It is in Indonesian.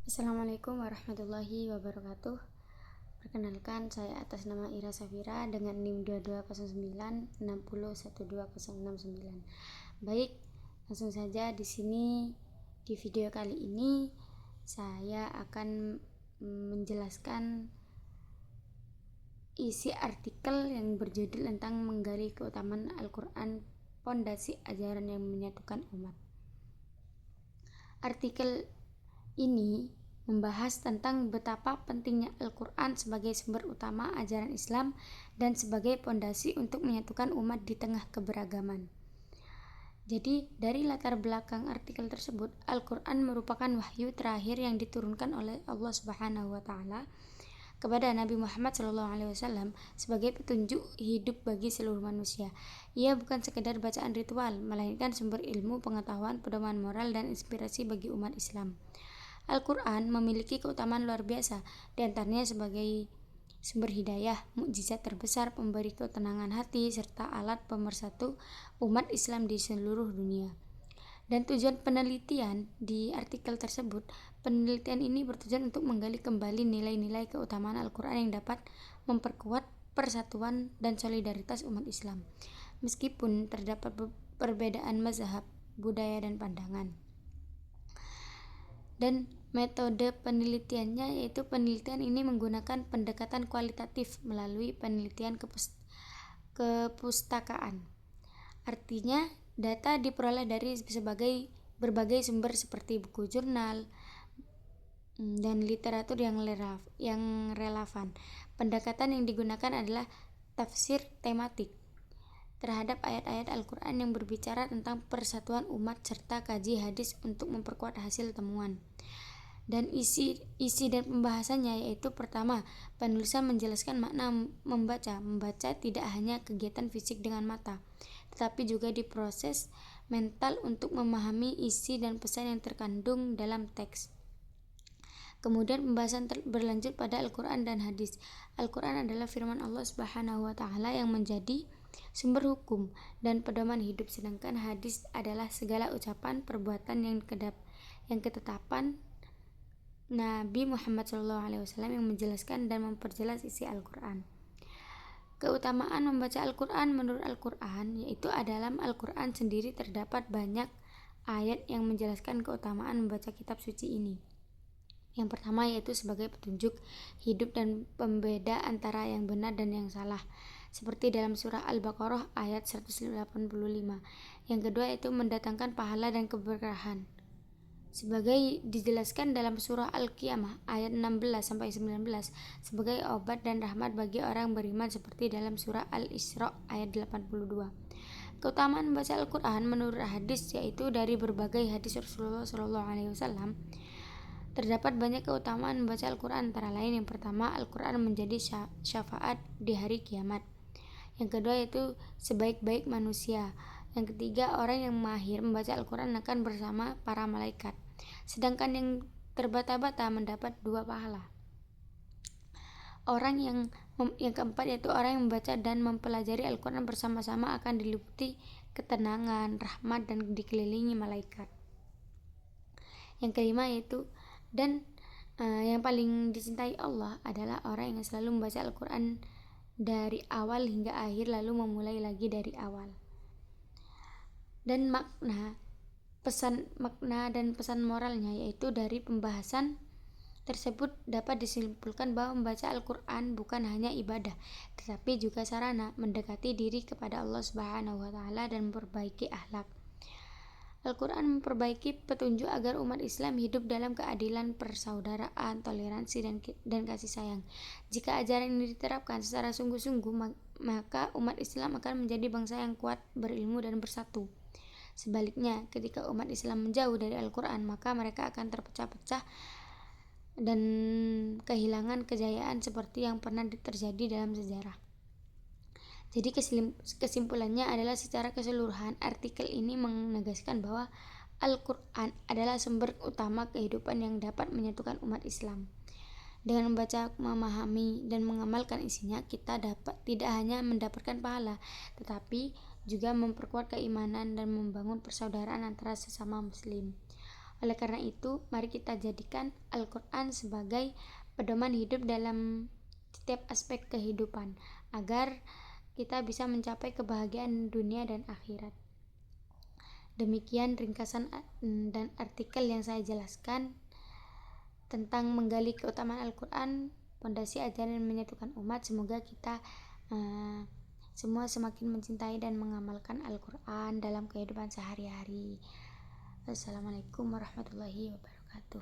Assalamualaikum warahmatullahi wabarakatuh. Perkenalkan, saya atas nama Ira Safira dengan NIM 2209601209. Baik, langsung saja di sini di video kali ini saya akan menjelaskan isi artikel yang berjudul tentang menggali keutamaan Al-Quran, pondasi ajaran yang menyatukan umat. Artikel ini membahas tentang betapa pentingnya Al-Quran sebagai sumber utama ajaran Islam dan sebagai pondasi untuk menyatukan umat di tengah keberagaman. Jadi, dari latar belakang artikel tersebut, Al-Quran merupakan wahyu terakhir yang diturunkan oleh Allah Subhanahu wa Ta'ala kepada Nabi Muhammad SAW sebagai petunjuk hidup bagi seluruh manusia. Ia bukan sekedar bacaan ritual, melainkan sumber ilmu, pengetahuan, pedoman moral, dan inspirasi bagi umat Islam. Al-Quran memiliki keutamaan luar biasa, di antaranya sebagai sumber hidayah, mukjizat terbesar, pemberi ketenangan hati, serta alat pemersatu umat Islam di seluruh dunia. Dan tujuan penelitian di artikel tersebut, penelitian ini bertujuan untuk menggali kembali nilai-nilai keutamaan Al-Quran yang dapat memperkuat persatuan dan solidaritas umat Islam, meskipun terdapat perbedaan mazhab, budaya, dan pandangan. Dan metode penelitiannya yaitu penelitian ini menggunakan pendekatan kualitatif melalui penelitian kepustakaan. Artinya, data diperoleh dari berbagai sumber seperti buku jurnal dan literatur yang relevan. Pendekatan yang digunakan adalah tafsir tematik terhadap ayat-ayat Al-Quran yang berbicara tentang persatuan umat serta kaji hadis untuk memperkuat hasil temuan. Dan isi dan pembahasannya yaitu pertama, penulisan menjelaskan makna membaca. Membaca tidak hanya kegiatan fisik dengan mata, tetapi juga diproses mental untuk memahami isi dan pesan yang terkandung dalam teks. Kemudian pembahasan berlanjut pada Al-Quran dan hadis. Al-Quran adalah firman Allah Subhanahu wa Ta'ala yang menjadi sumber hukum dan pedoman hidup, sedangkan hadis adalah segala ucapan, perbuatan yang ketetapan Nabi Muhammad SAW yang menjelaskan dan memperjelas isi Al-Quran. Keutamaan membaca Al-Quran menurut Al-Quran yaitu dalam Al-Quran sendiri terdapat banyak ayat yang menjelaskan keutamaan membaca kitab suci ini. Yang pertama yaitu sebagai petunjuk hidup dan pembeda antara yang benar dan yang salah, seperti dalam surah Al-Baqarah ayat 185. Yang kedua yaitu mendatangkan pahala dan keberkahan, sebagai dijelaskan dalam surah Al-Qiyamah ayat 16-19 sebagai obat dan rahmat bagi orang beriman, seperti dalam surah Al-Isra ayat 82. Keutamaan membaca Al-Quran menurut hadis yaitu dari berbagai hadis Rasulullah SAW terdapat banyak keutamaan membaca Al-Quran, antara lain yang pertama, Al-Quran menjadi syafaat di hari kiamat. Yang kedua yaitu sebaik-baik manusia. Yang ketiga, orang yang mahir membaca Al-Quran akan bersama para malaikat. Sedangkan yang terbata-bata mendapat 2 pahala. Yang keempat yaitu orang yang membaca dan mempelajari Al-Quran bersama-sama akan diliputi ketenangan, rahmat, dan dikelilingi malaikat. Yang kelima yaitu yang paling dicintai Allah adalah orang yang selalu membaca Al-Quran dari awal hingga akhir, lalu memulai lagi dari awal. Dan makna dan pesan moralnya yaitu dari pembahasan tersebut dapat disimpulkan bahwa membaca Al-Quran bukan hanya ibadah, tetapi juga sarana mendekati diri kepada Allah Subhanahu wa Ta'ala dan memperbaiki akhlak. Al-Quran memperbaiki petunjuk agar umat Islam hidup dalam keadilan, persaudaraan, toleransi, dan kasih sayang. Jika ajaran ini diterapkan secara sungguh-sungguh, maka umat Islam akan menjadi bangsa yang kuat, berilmu, dan bersatu. Sebaliknya, ketika umat Islam menjauh dari Al-Quran, maka mereka akan terpecah-pecah dan kehilangan kejayaan seperti yang pernah terjadi dalam sejarah. Jadi kesimpulannya adalah secara keseluruhan artikel ini menegaskan bahwa Al-Quran adalah sumber utama kehidupan yang dapat menyatukan umat Islam. Dengan membaca, memahami, dan mengamalkan isinya, kita tidak hanya mendapatkan pahala, tetapi juga memperkuat keimanan dan membangun persaudaraan antara sesama muslim. Oleh karena itu, mari kita jadikan Al-Quran sebagai pedoman hidup dalam setiap aspek kehidupan agar kita bisa mencapai kebahagiaan dunia dan akhirat. Demikian ringkasan dan artikel yang saya jelaskan tentang menggali keutamaan Al-Quran, pondasi ajaran yang menyatukan umat. Semoga kita semua semakin mencintai dan mengamalkan Al-Quran dalam kehidupan sehari-hari. Wassalamualaikum warahmatullahi wabarakatuh.